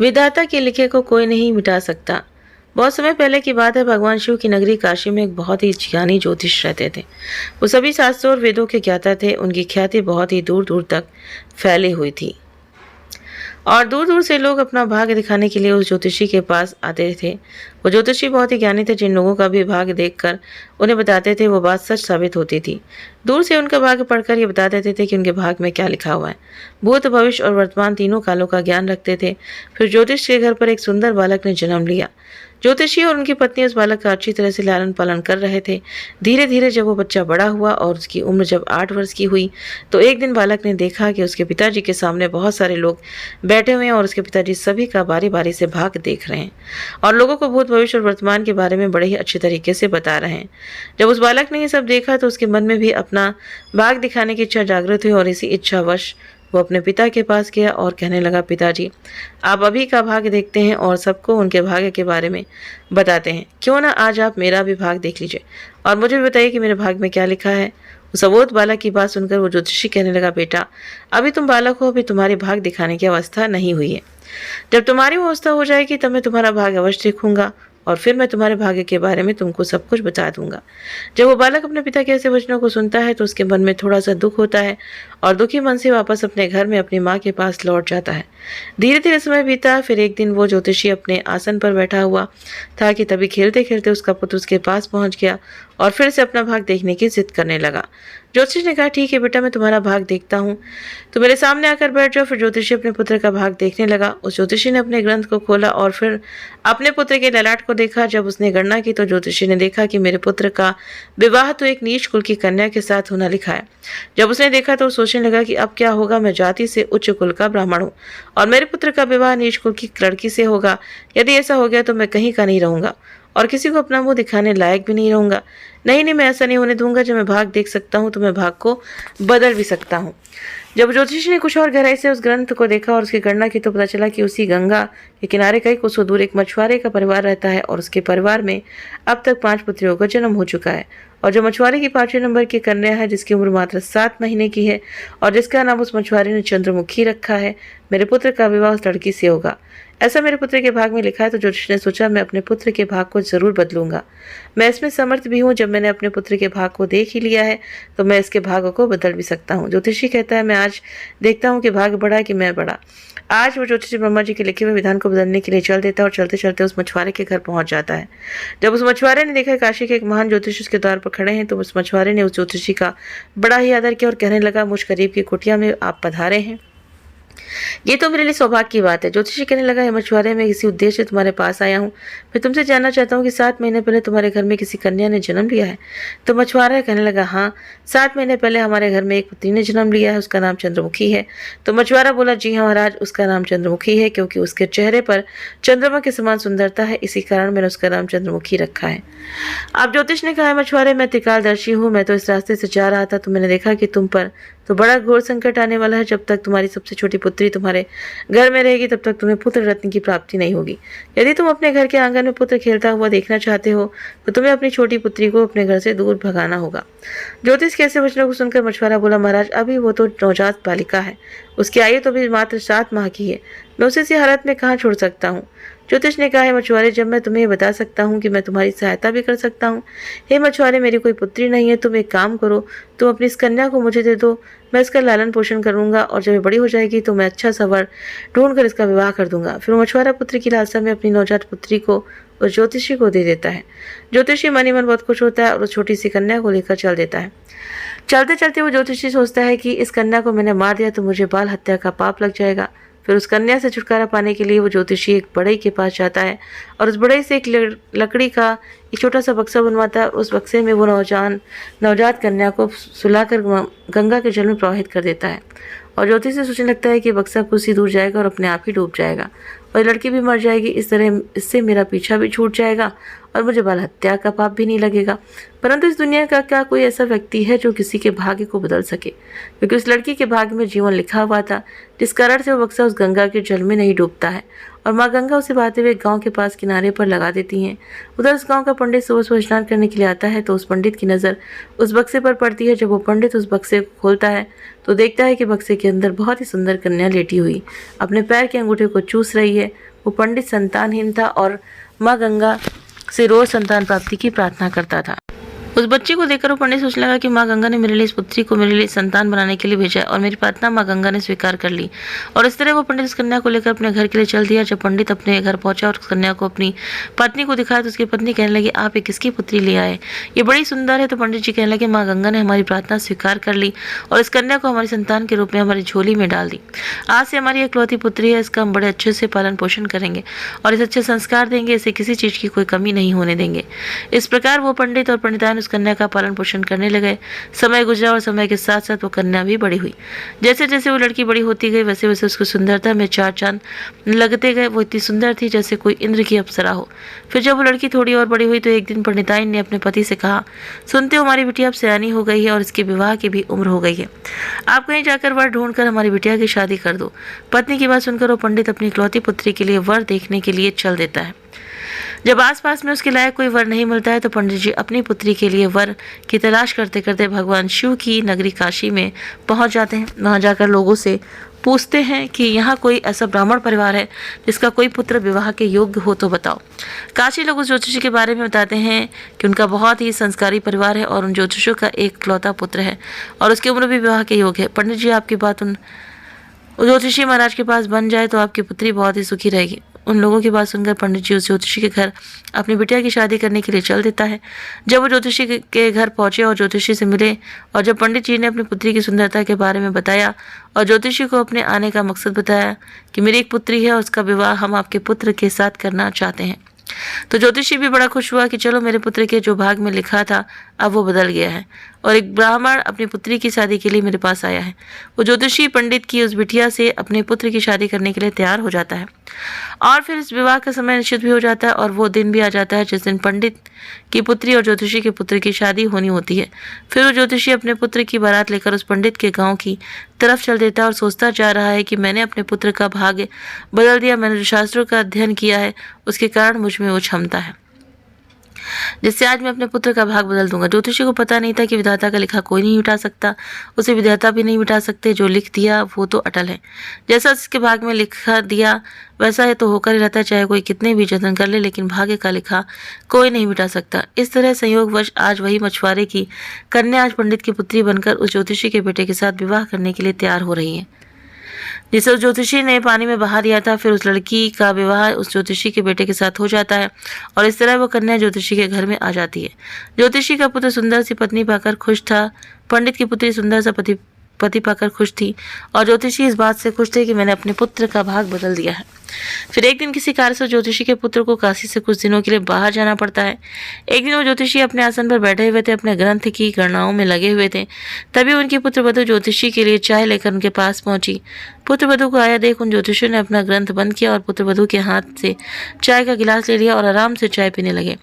विधाता के लिखे को कोई नहीं मिटा सकता। बहुत समय पहले की बात है। भगवान शिव की नगरी काशी में एक बहुत ही ज्ञानी ज्योतिष रहते थे। वो सभी शास्त्रों और वेदों के ज्ञाता थे। उनकी ख्याति बहुत ही दूर दूर तक फैली हुई थी और दूर दूर से लोग अपना भाग्य दिखाने के लिए उस ज्योतिषी के पास आते थे। वो ज्योतिषी बहुत ही ज्ञानी थे। जिन लोगों का भी भाग्य देखकर उन्हें बताते थे वो बात सच साबित होती थी। दूर से उनका भाग्य पढ़कर ये बता देते थे कि उनके भाग्य में क्या लिखा हुआ है। भूत, भविष्य और वर्तमान तीनों कालों का ज्ञान रखते थे। फिर ज्योतिष के घर पर एक सुंदर बालक ने जन्म लिया। ज्योतिषी और उनकी पत्नी उस बालक का अच्छी तरह से लालन पालन कर रहे थे। धीरे धीरे जब वो बच्चा बड़ा हुआ और उसकी उम्र जब 8 वर्ष की हुई तो एक दिन बालक ने देखा कि उसके पिताजी के सामने बहुत सारे लोग बैठे हुए हैं और उसके पिताजी सभी का बारी बारी से भाग्य देख रहे हैं और लोगों को भूत, भविष्य और वर्तमान के बारे में बड़े ही अच्छे तरीके से बता रहे हैं। जब उस बालक ने ये सब देखा तो उसके मन में भी अपना भाग्य दिखाने की इच्छा जागृत हुई और इसी इच्छावश वो अपने पिता के पास गया और कहने लगा, पिताजी आप अभी का भाग्य देखते हैं और सबको उनके भाग्य के बारे में बताते हैं। क्यों ना आज आप मेरा भी भाग्य देख लीजिए और मुझे भी बताइए कि मेरे भाग्य में क्या लिखा है। उस अबोध बालक की बात सुनकर वो ज्योतिषी कहने लगा, बेटा अभी तुम बालक हो, अभी तुम्हारी भाग्य दिखाने की अवस्था नहीं हुई है। जब तुम्हारी वो अवस्था हो जाएगी तब मैं तुम्हारा भाग्य अवश्य देखूंगा और फिर मैं तुम्हारे भाग्य के बारे में तुमको सब कुछ बता दूंगा। जब वो बालक अपने पिता के ऐसे वचनों को सुनता है तो उसके मन में थोड़ा सा दुख होता है और दुखी मन से वापस अपने घर में अपनी माँ के पास लौट जाता है। धीरे धीरे समय बीता। फिर एक दिन वो ज्योतिषी अपने आसन पर बैठा हुआ था कि तभी खेलते खेलते उसका पुत्र उसके पास पहुंच गया और फिर से अपना भाग देखने की जिद करने लगा। ज्योतिषी ने कहा, ठीक है बेटा, मैं तुम्हारा भाग देखता हूँ, तो मेरे सामने आकर बैठ जाओ। फिर ज्योतिषी अपने पुत्र का भाग देखने लगा। उस ज्योतिषी ने अपने ग्रंथ को खोला और फिर अपने पुत्र के ललाट को देखा। जब उसने गणना की तो ज्योतिषी ने देखा कि मेरे पुत्र का विवाह तो एक नीच कुल की कन्या के साथ होना लिखा है। जब उसने देखा तो सोचने लगा कि अब क्या होगा, मैं जाति से उच्च कुल का ब्राह्मण हूँ और मेरे पुत्र का विवाह नीच कुल की लड़की से होगा। यदि ऐसा हो गया तो मैं कहीं का नहीं रहूंगा और किसी को अपना मुंह दिखाने लायक भी नहीं रहूंगा। नहीं, मैं ऐसा नहीं होने दूंगा। जब मैं भाग देख सकता हूँ तो मैं भाग को बदल भी सकता हूँ। जब ज्योतिषी ने कुछ और गहराई से उस ग्रंथ को देखा और उसकी गणना की तो पता चला कि उसी गंगा के किनारे कई कोसों दूर एक मछुआरे का परिवार रहता है और उसके परिवार में अब तक 5 पुत्रियों का जन्म हो चुका है। और जो मछुआरे की 5वें नंबर की कन्या है जिसकी उम्र मात्र 7 महीने की है और जिसका नाम उस मछुआरे ने चंद्रमुखी रखा है, मेरे पुत्र का विवाह उस लड़की से होगा। ऐसा मेरे पुत्र के भाग में लिखा है। तो ज्योतिष ने सोचा, मैं अपने पुत्र के भाग को जरूर बदलूंगा। मैं इसमें समर्थ भी हूँ। जब मैंने अपने पुत्र के भाग को देख ही लिया है तो मैं इसके भाग को बदल भी सकता हूँ। ज्योतिषी कहता है, मैं आज देखता हूँ कि भाग्य बढ़ा कि मैं बढ़ा। आज वो ज्योतिषी ब्रह्मा जी के लिखे हुए विधान को बदलने के लिए चल देता है और चलते चलते उस मछुआरे के घर पहुंच जाता है। जब उस मछुआरे ने देखा काशी के एक महान ज्योतिषी उसके द्वार पर खड़े हैं तो उस मछुआरे ने उस ज्योतिषी का बड़ा ही आदर किया और कहने लगा, मुझ गरीब की कुटिया में आप पधारे हैं, ये तो मेरे लिए सौभाग्य की बात है। ज्योतिषी कहने लगा, हे मछुआरे, मैं किसी उद्देश्य से तुम्हारे पास आया हूँ। मैं तुमसे जानना चाहता हूँ कि 7 महीने पहले तुम्हारे घर में किसी कन्या ने जन्म लिया है। तो मछुआरा कहने लगा, हाँ, 7 महीने पहले हमारे घर में एक पुत्री ने जन्म लिया है, उसका नाम चंद्रमुखी है। तो मछुआरा बोला, जी हाँ महाराज, उसका नाम चंद्रमुखी है क्योंकि उसके चेहरे पर चंद्रमा के समान सुंदरता है, इसी कारण मैंने उसका नाम चंद्रमुखी रखा है। अब ज्योतिष ने कहा, मछुआरे, मैं त्रिकालदर्शी हूँ। मैं तो इस रास्ते से जा रहा था तो मैंने देखा कि तुम पर तो बड़ा घोर संकट आने वाला है। जब तक तुम्हारी सबसे छोटी पुत्री तुम्हारे घर में रहेगी तब तक तुम्हें पुत्र रत्न की प्राप्ति नहीं होगी। यदि तुम अपने घर के आंगन में पुत्र खेलता हुआ देखना चाहते हो तो तुम्हें अपनी छोटी पुत्री को अपने घर से दूर भगाना होगा। ज्योतिष के ऐसे वचनों को सुनकर मछुआरा बोला, महाराज, अभी वो तो नवजात बालिका है, उसकी आयु तो अभी मात्र 7 माह की है, मैं उसे इसी हालत में कहाँ छोड़ सकता हूँ। ज्योतिष ने कहा, है मछुआरे, जब मैं तुम्हें बता सकता हूँ कि मैं तुम्हारी सहायता भी कर सकता हूँ। हे मछुआरे, मेरी कोई पुत्री नहीं है, तुम एक काम करो, तुम अपनी इस कन्या को मुझे दे दो, मैं इसका लालन पोषण करूंगा और जब ये बड़ी हो जाएगी तो मैं अच्छा सा वर ढूंढ कर इसका विवाह कर दूंगा। फिर मछुआरा पुत्र की लालसा में अपनी नवजात पुत्री को उस ज्योतिषी को दे देता है। ज्योतिषी मन ही मन बहुत खुश होता है और उस छोटी सी कन्या को लेकर चल देता है। चलते चलते वो ज्योतिषी सोचता है कि इस कन्या को मैंने मार दिया तो मुझे बाल हत्या का पाप लग जाएगा। फिर उस कन्या से छुटकारा पाने के लिए वो ज्योतिषी एक बढ़ई के पास जाता है और उस बढ़ई से एक लकड़ी का एक छोटा सा बक्सा बनवाता है। उस बक्से में वो नवजात कन्या को सुलाकर गंगा के जल में प्रवाहित कर देता है और ज्योतिषी से सोचने लगता है कि बक्सा कुछ ही दूर जाएगा और अपने आप ही डूब जाएगा और लड़की भी मर जाएगी। इस तरह इससे मेरा पीछा भी छूट जाएगा और मुझे बाल हत्या का पाप भी नहीं लगेगा। परंतु इस दुनिया का क्या कोई ऐसा व्यक्ति है जो किसी के भाग्य को बदल सके? क्योंकि उस लड़की के भाग्य में जीवन लिखा हुआ था, जिस कारण से वो बक्सा उस गंगा के जल में नहीं डूबता है और माँ गंगा उसे बहाते हुए गांव के पास किनारे पर लगा देती हैं। उधर उस गांव का पंडित सुबह सुबह स्नान करने के लिए आता है तो उस पंडित की नज़र उस बक्से पर पड़ती है। जब वो पंडित उस बक्से को खोलता है तो देखता है कि बक्से के अंदर बहुत ही सुंदर कन्या लेटी हुई अपने पैर के अंगूठे को चूस रही है। वो पंडित संतानहीन था और माँ गंगा से रोज संतान प्राप्ति की प्रार्थना करता था। उस बच्चे को देखकर वो पंडित सोचने लगा कि माँ गंगा ने मेरे लिए इस पुत्री को मेरे लिए संतान बनाने के लिए भेजा है और मेरी प्रार्थना माँ गंगा ने स्वीकार कर ली। और इस तरह वो पंडित उस कन्या को लेकर अपने घर के लिए चल दिया। जब पंडित अपने घर पहुंचा और उस कन्या को अपनी पत्नी को दिखाया तो उसकी पत्नी कहने लगी, आप ये किसकी पुत्री ले आए? ये बड़ी सुंदर है। तो पंडित जी कहने लगे, माँ गंगा ने हमारी प्रार्थना स्वीकार कर ली और इस कन्या को हमारी संतान के रूप में हमारी झोली में डाल दी। आज से हमारी इकलौती पुत्री है, इसका हम बड़े अच्छे से पालन पोषण करेंगे और इसे अच्छे संस्कार देंगे, इसे किसी चीज़ की कोई कमी नहीं होने देंगे। इस प्रकार वो पंडित और पंडितान उस कन्या का पालन करने लगे। समय गुजरा और समय के साथ साथ वो कन्या भी बड़ी हुई। जैसे जैसे वो लड़की बड़ी होती गई वैसे वैसे उसकी सुंदरता में चार चांद लगते गए। वो इतनी सुंदर थी जैसे कोई इंद्र की अप्सरा हो। फिर जब वो लड़की थोड़ी और बड़ी हुई तो एक दिन पंडिताइन ने अपने पति से कहा, सुनते हो हमारी बिटिया अब सयानी हो गई है और इसके विवाह की भी उम्र हो गई है, आप कहीं जाकर वर ढूंढकर हमारी बिटिया की शादी कर दो। पत्नी की बात सुनकर वो पंडित अपनी इकलौती पुत्री के लिए वर देखने के लिए चल देता है। जब आसपास में उसके लायक कोई वर नहीं मिलता है तो पंडित जी अपनी पुत्री के लिए वर की तलाश करते करते भगवान शिव की नगरी काशी में पहुंच जाते हैं। वहां जाकर लोगों से पूछते हैं कि यहाँ कोई ऐसा ब्राह्मण परिवार है जिसका कोई पुत्र विवाह के योग्य हो तो बताओ। काशी लोग उस ज्योतिषी के बारे में बताते हैं कि उनका बहुत ही संस्कारी परिवार है और उन ज्योतिषियों का एक इकलौता पुत्र है और उसकी उम्र भी विवाह के योग्य है। पंडित जी, आपकी बात उन ज्योतिषी महाराज के पास बन जाए तो आपकी पुत्री बहुत ही सुखी रहेगी। उन लोगों की बात सुनकर पंडित जी उस ज्योतिषी के घर अपनी बिटिया की शादी करने के लिए चल देता है। जब वो ज्योतिषी के घर पहुंचे और ज्योतिषी से मिले और जब पंडित जी ने अपनी पुत्री की सुंदरता के बारे में बताया और ज्योतिषी को अपने आने का मकसद बताया कि मेरी एक पुत्री है और उसका विवाह हम आपके पुत्र के साथ करना चाहते हैं, तो ज्योतिषी भी बड़ा खुश हुआ कि चलो मेरे पुत्र के जो भाग में लिखा था अब वो बदल गया है और एक ब्राह्मण अपनी पुत्री की शादी के लिए मेरे पास आया है। वो ज्योतिषी पंडित की उस बिटिया से अपने पुत्र की शादी करने के लिए तैयार हो जाता है और फिर इस विवाह का समय निश्चित भी हो जाता है और वो दिन भी आ जाता है जिस दिन पंडित की पुत्री और ज्योतिषी के पुत्र की शादी होनी होती है। फिर वो ज्योतिषी अपने पुत्र की बारात लेकर उस पंडित के गांव की तरफ चल देता है और सोचता जा रहा है कि मैंने अपने पुत्र का भाग्य बदल दिया। मैंने जो शास्त्रों का अध्ययन किया है उसके कारण मुझ में वो क्षमता है जिससे आज मैं अपने पुत्र का भाग बदल दूंगा। ज्योतिषी को पता नहीं था कि विधाता का लिखा कोई नहीं मिटा सकता, उसे विधाता भी नहीं मिटा सकते। जो लिख दिया वो तो अटल है, जैसा उसके भाग में लिखा दिया वैसा है तो होकर ही रहता है, चाहे कोई कितने भी जतन कर ले, लेकिन भाग्य का लिखा कोई नहीं मिटा सकता। इस तरह संयोगवश आज वही मछुआरे की कन्या आज पंडित की पुत्री बनकर उस ज्योतिषी के बेटे के साथ विवाह करने के लिए तैयार हो रही है जिसे उस ज्योतिषी ने पानी में बहा दिया था। फिर उस लड़की का विवाह उस ज्योतिषी के बेटे के साथ हो जाता है और इस तरह वो कन्या ज्योतिषी के घर में आ जाती है। ज्योतिषी का पुत्र सुंदर सी पत्नी पाकर खुश था, पंडित की पुत्री सुंदर सा पति पाकर खुश थी और ज्योतिषी इस बात से खुश थे कि मैंने अपने पुत्र का भाग बदल दिया है। फिर एक दिन किसी कार्य से ज्योतिषी के पुत्र को काशी से कुछ दिनों के लिए बाहर जाना पड़ता है। एक दिन वो ज्योतिषी अपने आसन पर बैठे हुए थे, अपने ग्रंथ की गणनाओं में लगे हुए थे। तभी उनकी पुत्रवधू ज्योतिषी के लिए चाय लेकर उनके पास पहुंची। पुत्रवधू को आया देख उन ज्योतिषियों ने अपना ग्रंथ बंद किया और पुत्रवधू के हाथ से चाय का गिलास ले लिया और आराम से चाय पीने लगे।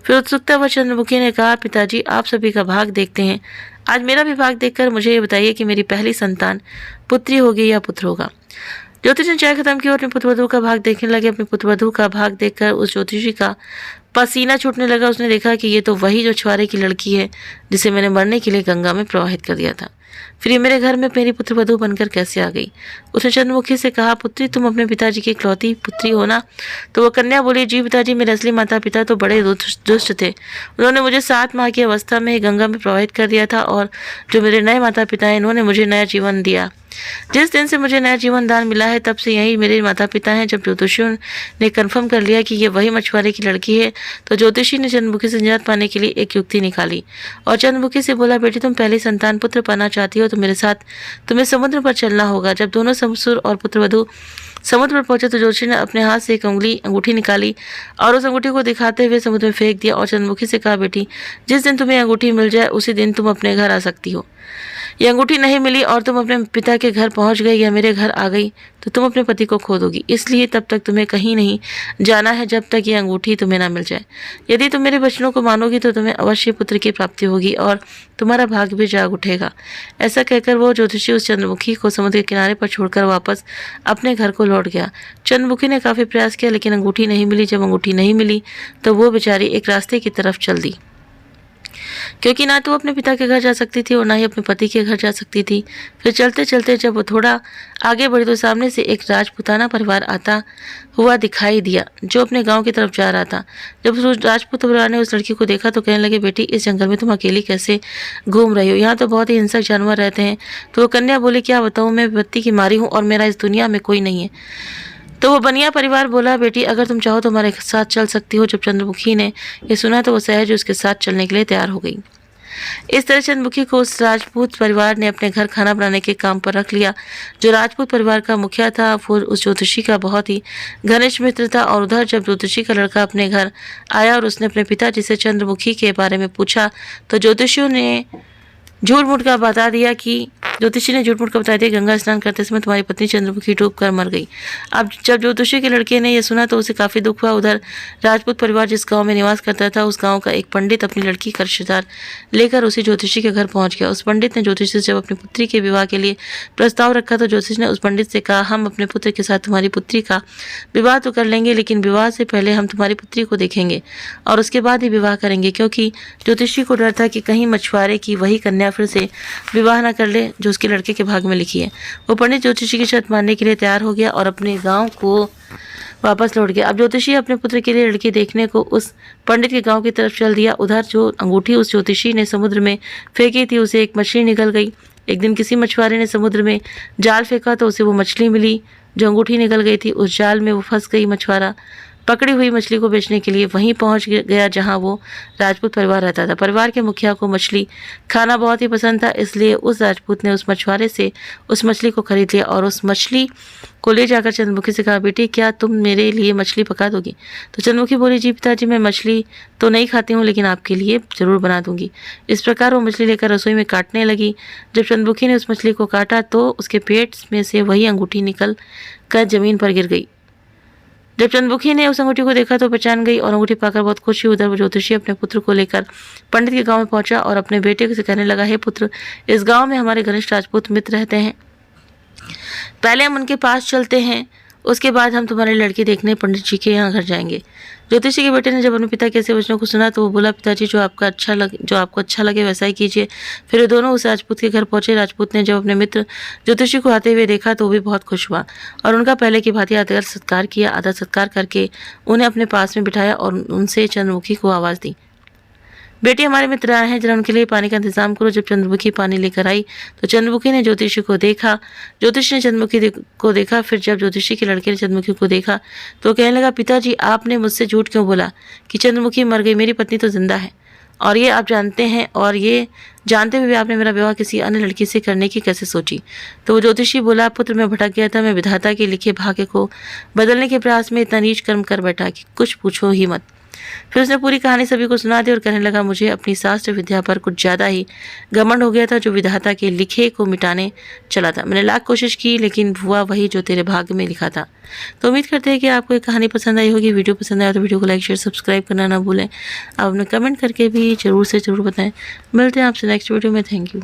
फिर उत्सुकता व चंद्रमुखी ने कहा, पिताजी आप सभी का भाग देखते हैं, आज मेरा भी भाग देखकर मुझे ये बताइए कि मेरी पहली संतान पुत्री होगी या पुत्र होगा। ज्योतिषी ने चाय खत्म की और अपनी पुत्रवधू का भाग देखने लगे। अपनी पुत्रवधू का भाग देखकर उस ज्योतिषी का पसीना छूटने लगा। उसने देखा कि ये तो वही जो छुआरे की लड़की है जिसे मैंने मरने के लिए गंगा में प्रवाहित कर दिया था। फिर ये मेरे घर में मेरी पुत्रवधू बनकर कैसे आ गई? उसने चंद्रमुखी से कहा, पुत्री तुम अपने पिताजी की इकलौती पुत्री हो ना? तो वो कन्या बोली, जी पिताजी, मेरे असली माता पिता तो बड़े दुष्ट थे। उन्होंने मुझे 7 माह की अवस्था में गंगा में प्रवाहित कर दिया था और जो मेरे नए माता पिता हैं इन्होंने मुझे नया जीवन दिया। जिस दिन से मुझे नया जीवन दान मिला है तब से यही मेरे माता पिता हैं। जब ज्योतिषियों ने कंफर्म कर लिया कि ये वही मछुआरे की लड़की है तो ज्योतिषी ने चंद्रमुखी से निजात पाने के लिए एक युक्ति निकाली और चंद्रमुखी से बोला, बेटी तुम पहली संतान पुत्र पाना चाहती हो तो मेरे साथ तुम्हें समुद्र पर चलना होगा। जब दोनों ससुर और पुत्रवधू समुद्र पर पहुंचे तो ज्योतिषी ने अपने हाथ से एक अंगूठी निकाली और उस अंगूठी को दिखाते हुए समुद्र में फेंक दिया और चंद्रमुखी से कहा, बेटी जिस दिन तुम्हें अंगूठी मिल जाए उसी दिन तुम अपने घर आ सकती हो। ये अंगूठी नहीं मिली और तुम अपने पिता के घर पहुंच गई या मेरे घर आ गई तो तुम अपने पति को खो दोगी। इसलिए तब तक तुम्हें कहीं नहीं जाना है जब तक ये अंगूठी तुम्हें ना मिल जाए। यदि तुम मेरे वचनों को मानोगी तो तुम्हें अवश्य पुत्र की प्राप्ति होगी और तुम्हारा भाग्य भी जाग उठेगा। ऐसा कहकर वो ज्योतिषी उस चंद्रमुखी को समुद्र के किनारे पर छोड़कर वापस अपने घर को लौट गया। चंद्रमुखी ने काफ़ी प्रयास किया लेकिन अंगूठी नहीं मिली। जब अंगूठी नहीं मिली तो वो बेचारी एक रास्ते की तरफ चल दी, क्योंकि ना तो वो अपने पिता के घर जा सकती थी और ना ही अपने पति के घर जा सकती थी। फिर चलते चलते जब वो थोड़ा आगे बढ़ी तो सामने से एक राजपूताना परिवार आता हुआ दिखाई दिया जो अपने गांव की तरफ जा रहा था। जब उस राजपूत परिवार ने उस लड़की को देखा तो कहने लगे, बेटी इस जंगल में तुम अकेली कैसे घूम रही हो? यहाँ तो बहुत ही हिंसक जानवर रहते हैं। तो वो कन्या बोली, क्या बताऊँ, मैं विपत्ति की मारी हूँ और मेरा इस दुनिया में कोई नहीं है। तो वो बनिया परिवार बोला, बेटी अगर तुम चाहो तो हमारे साथ चल सकती हो। जब चंद्रमुखी ने ये सुना तो वो सहज उसके साथ चलने के लिए तैयार हो गई। इस तरह चंद्रमुखी को उस राजपूत परिवार ने अपने घर खाना बनाने के काम पर रख लिया। जो राजपूत परिवार का मुखिया था वो उस ज्योतिषी का बहुत ही घनिष्ठ मित्र था। और उधर जब ज्योतिषी का लड़का अपने घर आया और उसने अपने पिताजी से चंद्रमुखी के बारे में पूछा तो ज्योतिषी ने झूठ मूठ का बता दिया कि गंगा स्नान करते समय तुम्हारी पत्नी चंद्रमुखी डूब कर मर गई। अब जब ज्योतिषी के लड़के ने यह सुना तो उसे काफी दुख हुआ। उधर राजपूत परिवार जिस गांव में निवास करता था उस गांव का एक पंडित अपनी लड़की का रिश्तेदार लेकर उसी ज्योतिषी के घर पहुंच गया। उस पंडित ने ज्योतिषी से जब अपनी पुत्री के विवाह के लिए प्रस्ताव रखा तो ज्योतिषी ने उस पंडित से कहा, हम अपने पुत्र के साथ तुम्हारी पुत्री का विवाह तो कर लेंगे लेकिन विवाह से पहले हम तुम्हारी पुत्री को देखेंगे और उसके बाद ही विवाह करेंगे, क्योंकि ज्योतिषी को डर था कि कहीं मछुआरे की वही कन्या फिर से विवाह न कर ले जो उसके लड़के के भाग में लिखी है। वो पंडित ज्योतिषी की शर्त मानने के लिए तैयार हो गया और अपने गांव को वापस लौट गया। अब ज्योतिषी अपने पुत्र के लिए लड़की देखने को उस पंडित के गांव की तरफ चल दिया। उधर जो अंगूठी उस ज्योतिषी ने समुद्र में फेंकी थी उसे एक मछली निकल गई। एक दिन किसी मछुआरे ने समुद्र में जाल फेंका तो उसे वो मछली मिली। जो अंगूठी निकल गई थी उस जाल में वो फंस गई। मछुआरा पकड़ी हुई मछली को बेचने के लिए वहीं पहुंच गया जहां वो राजपूत परिवार रहता था। परिवार के मुखिया को मछली खाना बहुत ही पसंद था, इसलिए उस राजपूत ने उस मछुआरे से उस मछली को खरीद लिया और उस मछली को ले जाकर चंद्रमुखी से कहा, बेटी क्या तुम मेरे लिए मछली पका दोगी? तो चंद्रमुखी बोली, जी पिताजी, मैं मछली तो नहीं खाती हूँ लेकिन आपके लिए जरूर बना दूंगी। इस प्रकार वो मछली लेकर रसोई में काटने लगी। जब चंद्रमुखी ने उस मछली को काटा तो उसके पेट में से वही अंगूठी निकल कर जमीन पर गिर गई। जब चंद्रमुखी ने उस अंगूठी को देखा तो पहचान गई और अंगूठी पाकर बहुत खुश हुई। उधर वो ज्योतिषी अपने पुत्र को लेकर पंडित के गांव में पहुंचा और अपने बेटे से कहने लगा, हे पुत्र, इस गांव में हमारे घनिष्ठ राजपूत मित्र रहते हैं, पहले हम उनके पास चलते हैं, उसके बाद हम तुम्हारी लड़की देखने पंडित जी के यहाँ घर जाएंगे। ज्योतिषी के बेटे ने जब अपने पिता के ऐसे वचनों को सुना तो वो बोला, पिताजी जो आपको अच्छा लगे वैसा ही कीजिए। फिर वे दोनों उस राजपूत के घर पहुंचे। राजपूत ने जब अपने मित्र ज्योतिषी को आते हुए देखा तो वो भी बहुत खुश हुआ और उनका पहले की भांति आदर सत्कार किया। आदर सत्कार करके उन्हें अपने पास में बिठाया और उनसे चंद्रमुखी को आवाज़ दी, बेटी हमारे मित्र आए हैं, जरा उनके लिए पानी का इंतजाम करो। जब चंद्रमुखी पानी लेकर आई तो चंद्रमुखी ने ज्योतिषी को देखा, ज्योतिषी ने चंद्रमुखी को देखा। फिर जब ज्योतिषी के लड़के ने चंद्रमुखी को देखा तो कहने लगा, पिताजी आपने मुझसे झूठ क्यों बोला कि चंद्रमुखी मर गई? मेरी पत्नी तो जिंदा है और ये आप जानते हैं, और ये जानते हुए आपने मेरा विवाह किसी अन्य लड़की से करने की कैसे सोची? तो वो ज्योतिषी बोला, पुत्र मैं भटक गया था, मैं विधाता के लिखे भाग्य को बदलने के प्रयास में इतना नीच कर्म कर बैठा कि कुछ पूछो ही मत। फिर उसने पूरी कहानी सभी को सुना दी और कहने लगा, मुझे अपनी शास्त्र विद्या पर कुछ ज़्यादा ही घमंड हो गया था जो विधाता के लिखे को मिटाने चला था। मैंने लाख कोशिश की लेकिन हुआ वही जो तेरे भाग्य में लिखा था। तो उम्मीद करते हैं कि आपको ये कहानी पसंद आई होगी। वीडियो पसंद आया तो वीडियो को लाइक शेयर सब्सक्राइब करना ना भूलें। आप अपने कमेंट करके भी ज़रूर से ज़रूर बताएं। मिलते हैं आपसे नेक्स्ट वीडियो में। Thank you.